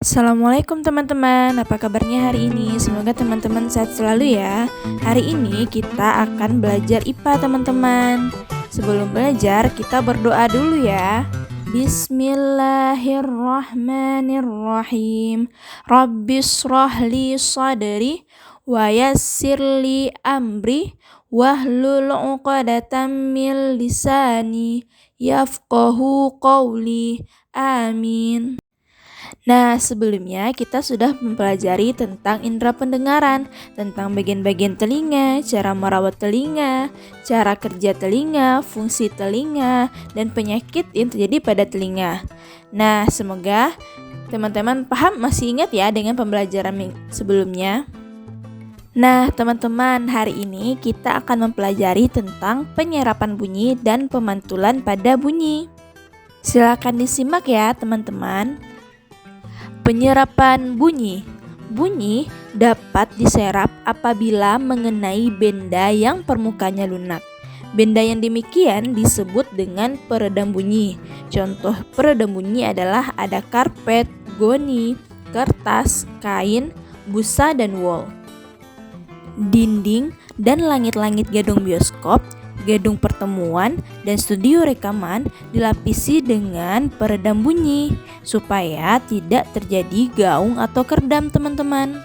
Assalamualaikum teman-teman, apa kabarnya hari ini? Semoga teman-teman sehat selalu ya. Hari ini kita akan belajar IPA teman-teman. Sebelum belajar kita berdoa dulu ya. Bismillahirrahmanirrahim. Rabbishrahli sadri wa yassirli amri wahlul 'uqdatam min lisani yafqahu qawli. Amin. Nah, sebelumnya kita sudah mempelajari tentang indera pendengaran, tentang bagian-bagian telinga, cara merawat telinga, cara kerja telinga, fungsi telinga, dan penyakit yang terjadi pada telinga. Nah, semoga teman-teman paham, masih ingat ya dengan pembelajaran sebelumnya. Nah, teman-teman, hari ini kita akan mempelajari tentang penyerapan bunyi dan pemantulan pada bunyi. Silakan disimak ya, teman-teman. Penyerapan bunyi. Bunyi dapat diserap apabila mengenai benda yang permukaannya lunak. Benda yang demikian disebut dengan peredam bunyi. Contoh peredam bunyi adalah ada karpet, goni, kertas, kain, busa, dan wol. Dinding dan langit-langit gedung bioskop, gedung pertemuan, dan studio rekaman dilapisi dengan peredam bunyi supaya tidak terjadi gaung atau kerdam, teman-teman.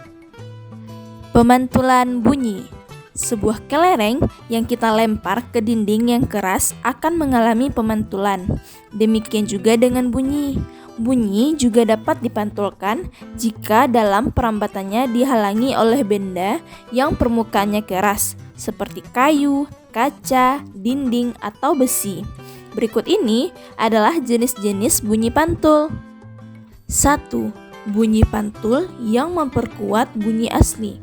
Pemantulan bunyi. Sebuah kelereng yang kita lempar ke dinding yang keras akan mengalami pemantulan. Demikian juga dengan bunyi. Bunyi juga dapat dipantulkan jika dalam perambatannya dihalangi oleh benda yang permukaannya keras, seperti kayu, kaca, dinding, atau besi. Berikut ini adalah jenis-jenis bunyi pantul. 1. Bunyi pantul yang memperkuat bunyi asli.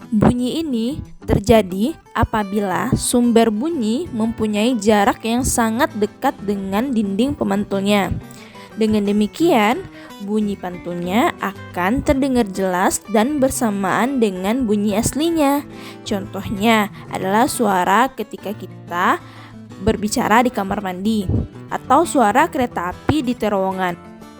Bunyi ini terjadi apabila sumber bunyi mempunyai jarak yang sangat dekat dengan dinding pemantulnya. Dengan demikian, bunyi pantulnya akan terdengar jelas dan bersamaan dengan bunyi aslinya. Contohnya adalah suara ketika kita berbicara di kamar mandi atau suara kereta api di terowongan.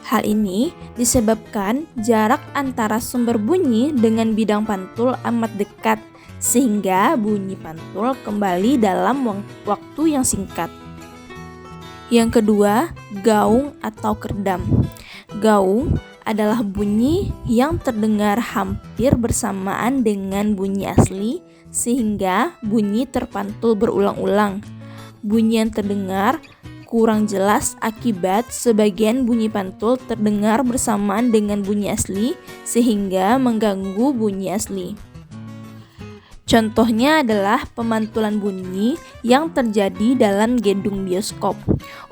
Hal ini disebabkan jarak antara sumber bunyi dengan bidang pantul amat dekat, sehingga bunyi pantul kembali dalam waktu yang singkat. Yang kedua, gaung atau kerdam. Gaung adalah bunyi yang terdengar hampir bersamaan dengan bunyi asli, sehingga bunyi terpantul berulang-ulang. Bunyi yang terdengar kurang jelas akibat sebagian bunyi pantul terdengar bersamaan dengan bunyi asli, sehingga mengganggu bunyi asli. Contohnya adalah pemantulan bunyi yang terjadi dalam gedung bioskop.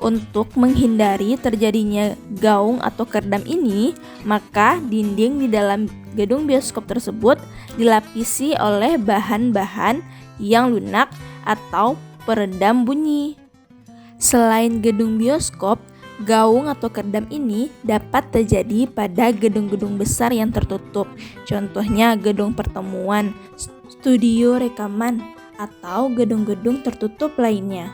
Untuk menghindari terjadinya gaung atau kerdam ini, maka dinding di dalam gedung bioskop tersebut dilapisi oleh bahan-bahan yang lunak atau peredam bunyi. Selain gedung bioskop, gaung atau kerdam ini dapat terjadi pada gedung-gedung besar yang tertutup. Contohnya gedung pertemuan, studio rekaman, atau gedung-gedung tertutup lainnya.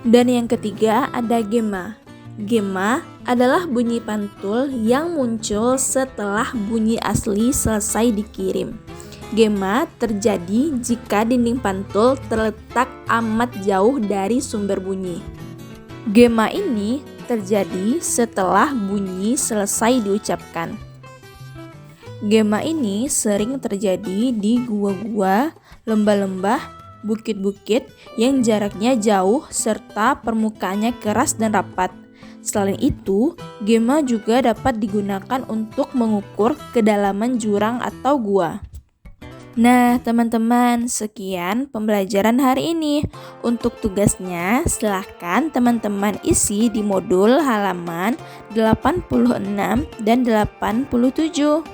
Dan yang ketiga ada gema. Gema adalah bunyi pantul yang muncul setelah bunyi asli selesai dikirim. Gema terjadi jika dinding pantul terletak amat jauh dari sumber bunyi. Gema ini terjadi setelah bunyi selesai diucapkan. Gema ini sering terjadi di gua-gua, lembah-lembah, bukit-bukit yang jaraknya jauh serta permukaannya keras dan rapat. Selain itu, gema juga dapat digunakan untuk mengukur kedalaman jurang atau gua. Nah, teman-teman, sekian pembelajaran hari ini. Untuk tugasnya, silahkan teman-teman isi di modul halaman 86 dan 87.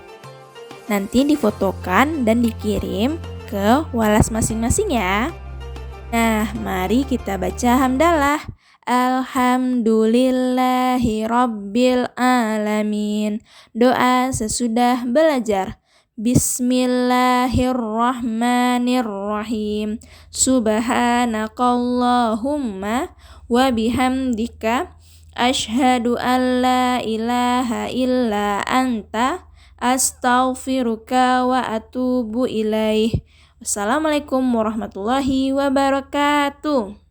Nanti difotokan dan dikirim ke walas masing-masing ya. Nah, mari kita baca hamdalah. Alhamdulillahi Rabbil Alamin. Doa sesudah belajar. Asyhadu an la ilaha illa anta astaghfiruka wa atubu ilaih. Wassalamualaikum warahmatullahi wabarakatuh.